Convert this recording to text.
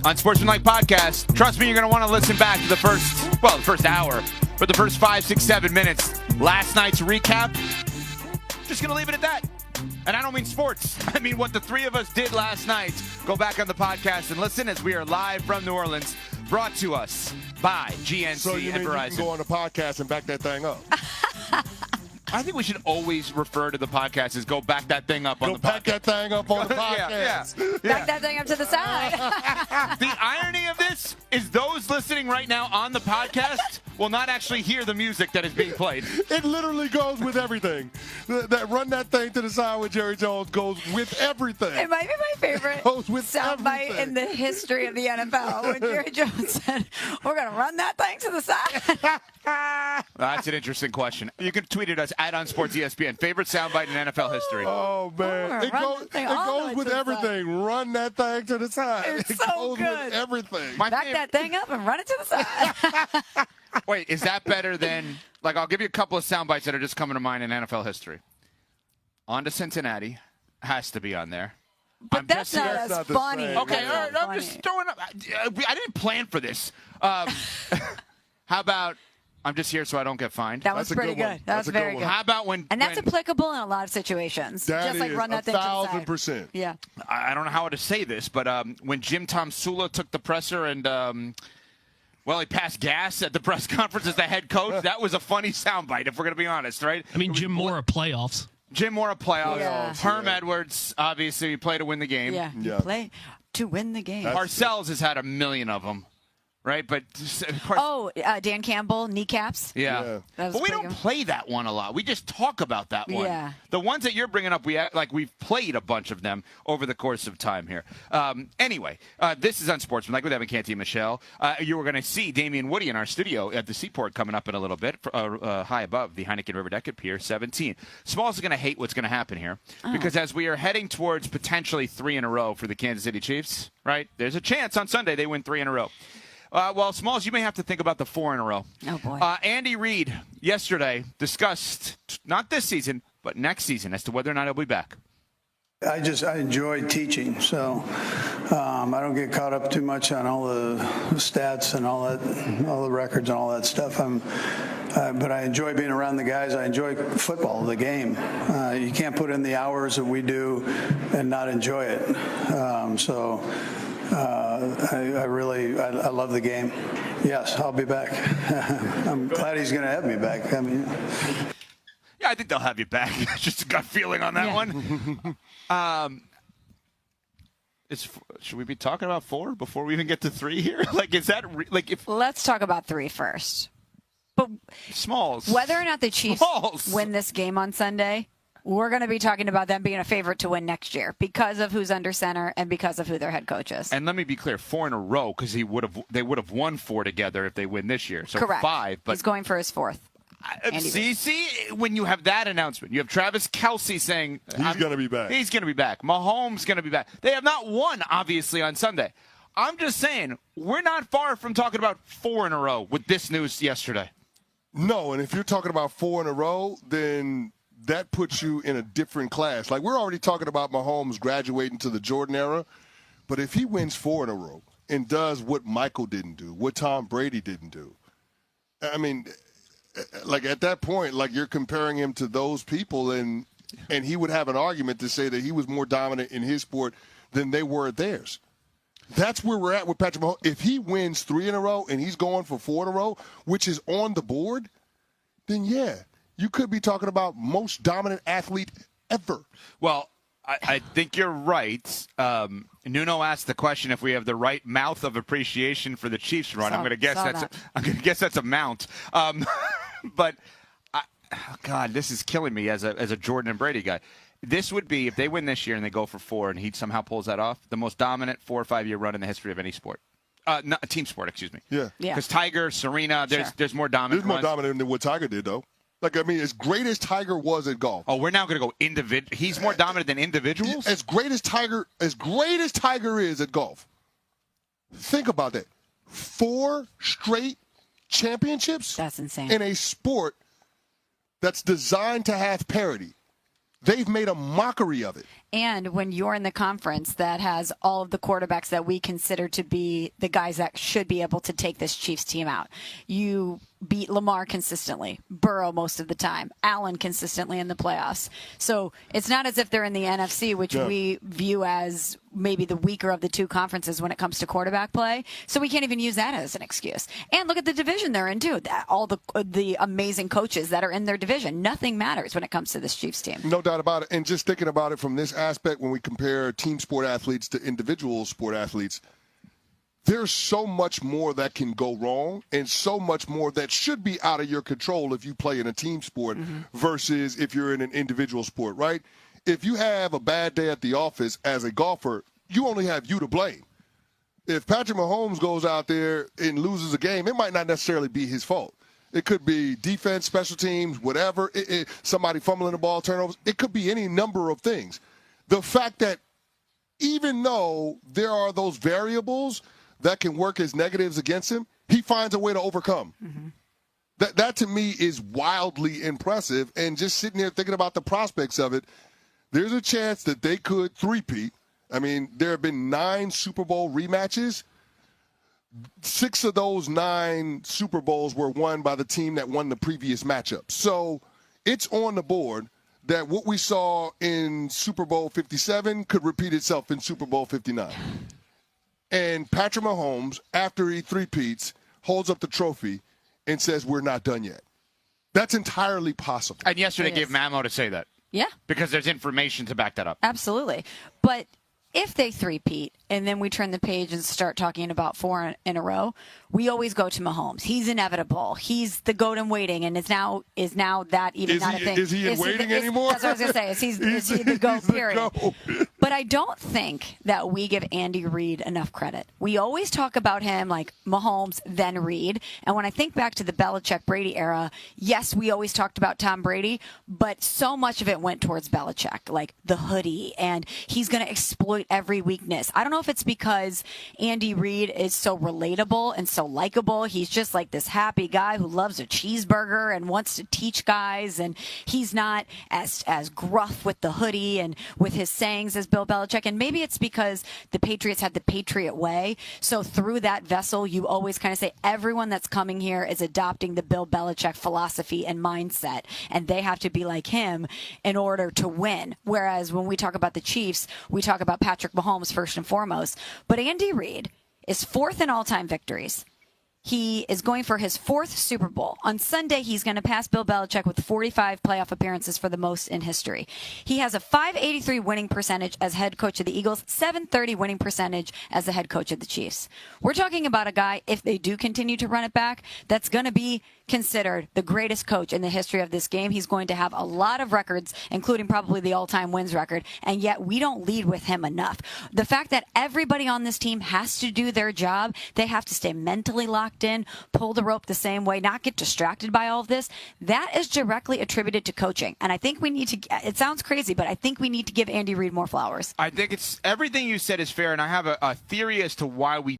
on Sportsmanlike Podcast. Trust me, you're going to want to listen back to the first hour, but the first 5, 6, 7 minutes. Last night's recap. Just going to leave it at that. And I don't mean sports. I mean what the three of us did last night. Go back on the podcast and listen as we are live from New Orleans, brought to us by GNC so you and mean Verizon. You can go on the podcast and back that thing up. I think we should always refer to the podcast as go back that thing up on the podcast. Go back that thing up on the podcast. Yeah. Back that thing up to the side. The irony of this is those listening right now on the podcast will not actually hear the music that is being played. It literally goes with everything. That run that thing to the side with Jerry Jones goes with everything. It might be my favorite soundbite in the history of the NFL when Jerry Jones said, we're going to run that thing to the side. That's an interesting question. You can tweet at us at @OnSportsESPN. Favorite soundbite in NFL history. Oh, man. It goes with everything. Run that thing to the side. It's it so goes good. with everything. Back that thing up and run it to the side. Wait, is that better than, I'll give you a couple of sound bites that are just coming to mind in NFL history. On to Cincinnati has to be on there. But that's not as funny. Okay, all right, I'm just throwing up. I didn't plan for this. How about, I'm just here so I don't get fined? That was pretty good. That was very good. How about when... And that's applicable in a lot of situations. Just like run that thing to the side. 1,000%. Yeah. I don't know how to say this, but when Jim Tom Sula took the presser and... he passed gas at the press conference as the head coach. That was a funny soundbite, if we're going to be honest, right? I mean, Jim Mora playoffs. Jim Mora playoffs. Yeah. Herm Edwards, obviously, play to win the game. Yeah. Play to win the game. Parcells has had a million of them, right? But of course, Dan Campbell, kneecaps. Yeah. But we don't play that one a lot. We just talk about that one. Yeah. The ones that you're bringing up, we've played a bunch of them over the course of time here. Anyway, this is Unsportsmanlike with Evan, Canty, and Michelle. You were going to see Damian Woody in our studio at the Seaport coming up in a little bit, high above the Heineken River Deck at Pier 17. Smalls is going to hate what's going to happen here because as we are heading towards potentially 3 in a row for the Kansas City Chiefs, right, there's a chance on Sunday they win 3 in a row. Smalls, you may have to think about the 4 in a row. Oh, boy. Andy Reid yesterday discussed, not this season, but next season, as to whether or not he'll be back. I enjoy teaching, so I don't get caught up too much on all the stats and all the records and all that stuff. But I enjoy being around the guys. I enjoy football, the game. You can't put in the hours that we do and not enjoy it. I love the game. Yes, I'll be back. I'm glad he's going to have me back. I mean, yeah, I think they'll have you back. Just a gut feeling on that one. Should we be talking about 4 before we even get to 3 here? Let's talk about 3 first. But Smalls, whether or not the Chiefs win this game on Sunday, we're going to be talking about them being a favorite to win next year because of who's under center and because of who their head coach is. And let me be clear, 4 in a row because they would have won 4 together if they win this year. So correct. 5. But he's going for his 4th. See, when you have that announcement, you have Travis Kelce saying he's going to be back. He's going to be back. Mahomes going to be back. They have not won, obviously, on Sunday. I'm just saying, we're not far from talking about 4 in a row with this news yesterday. No, and if you're talking about 4 in a row, then that puts you in a different class. Like, we're already talking about Mahomes graduating to the Jordan era, but if he wins 4 in a row and does what Michael didn't do, what Tom Brady didn't do, I mean, like at that point, like you're comparing him to those people, and he would have an argument to say that he was more dominant in his sport than they were at theirs. That's where we're at with Patrick Mahomes. If he wins 3 in a row and he's going for 4 in a row, which is on the board, then yeah, you could be talking about most dominant athlete ever. Well, I think you're right. Nuno asked the question if we have the right mouth of appreciation for the Chiefs run. I'm going to guess that's a mount. But God, this is killing me as a Jordan and Brady guy. This would be, if they win this year and they go for 4 and he somehow pulls that off, the most dominant 4 or 5 year run in the history of any sport. Not a team sport, excuse me. Yeah. Because Tiger, Serena, there's more dominant. There's more dominant than what Tiger did, though. Like, I mean, as great as Tiger was at golf. Oh, we're now going to go individual. He's more dominant than individuals? As great as Tiger is at golf. Think about that. 4 straight championships. That's insane. In a sport that's designed to have parity. They've made a mockery of it. And when you're in the conference that has all of the quarterbacks that we consider to be the guys that should be able to take this Chiefs team out, you beat Lamar consistently, Burrow most of the time, Allen consistently in the playoffs. So it's not as if they're in the NFC, which we view as maybe the weaker of the two conferences when it comes to quarterback play. So we can't even use that as an excuse. And look at the division they're in too. All the amazing coaches that are in their division. Nothing matters when it comes to this Chiefs team. No doubt about it. And just thinking about it from this aspect, when we compare team sport athletes to individual sport athletes, there's so much more that can go wrong and so much more that should be out of your control if you play in a team sport versus if you're in an individual sport, right? If you have a bad day at the office as a golfer, you only have you to blame. If Patrick Mahomes goes out there and loses a game, it might not necessarily be his fault. It could be defense, special teams, whatever, somebody fumbling the ball, turnovers. It could be any number of things. The fact that even though there are those variables that can work as negatives against him, he finds a way to overcome. That to me is wildly impressive. And just sitting there thinking about the prospects of it, there's a chance that they could three-peat. I mean, there have been 9 Super Bowl rematches. 6 of those 9 Super Bowls were won by the team that won the previous matchup. So it's on the board that what we saw in Super Bowl 57 could repeat itself in Super Bowl 59. And Patrick Mahomes, after he three-peats, holds up the trophy and says, we're not done yet. That's entirely possible. And yesterday gave Mamo to say that. Yeah. Because there's information to back that up. Absolutely. But if they three-peat and then we turn the page and start talking about 4 in a row, we always go to Mahomes. He's inevitable. He's the goat in waiting, and is now that even not a thing? Is he in waiting anymore? That's what I was going to say. Is he the goat, period? But I don't think that we give Andy Reid enough credit. We always talk about him like Mahomes, then Reid. And when I think back to the Belichick-Brady era, yes, we always talked about Tom Brady, but so much of it went towards Belichick, like the hoodie, and he's going to exploit every weakness. I don't know if it's because Andy Reid is so relatable and so likable. He's just like this happy guy who loves a cheeseburger and wants to teach guys, and he's not as gruff with the hoodie and with his sayings as Bill Belichick. And maybe it's because the Patriots had the Patriot way. So through that vessel, you always kind of say everyone that's coming here is adopting the Bill Belichick philosophy and mindset, and they have to be like him in order to win. Whereas when we talk about the Chiefs, we talk about Patrick Mahomes first and foremost. But Andy Reid is 4th in all-time victories. He is going for his 4th Super Bowl. On Sunday, he's going to pass Bill Belichick with 45 playoff appearances for the most in history. He has a .583 winning percentage as head coach of the Eagles, .730 winning percentage as the head coach of the Chiefs. We're talking about a guy, if they do continue to run it back, that's going to be considered the greatest coach in the history of this game. He's going to have a lot of records, including probably the all-time wins record, and yet we don't lead with him enough. The fact that everybody on this team has to do their job, they have to stay mentally locked in, pull the rope the same way, not get distracted by all of this, that is directly attributed to coaching. And I think we need to, it sounds crazy, but I think we need to give Andy Reid more flowers. I think it's everything you said is fair, and I have a theory as to why we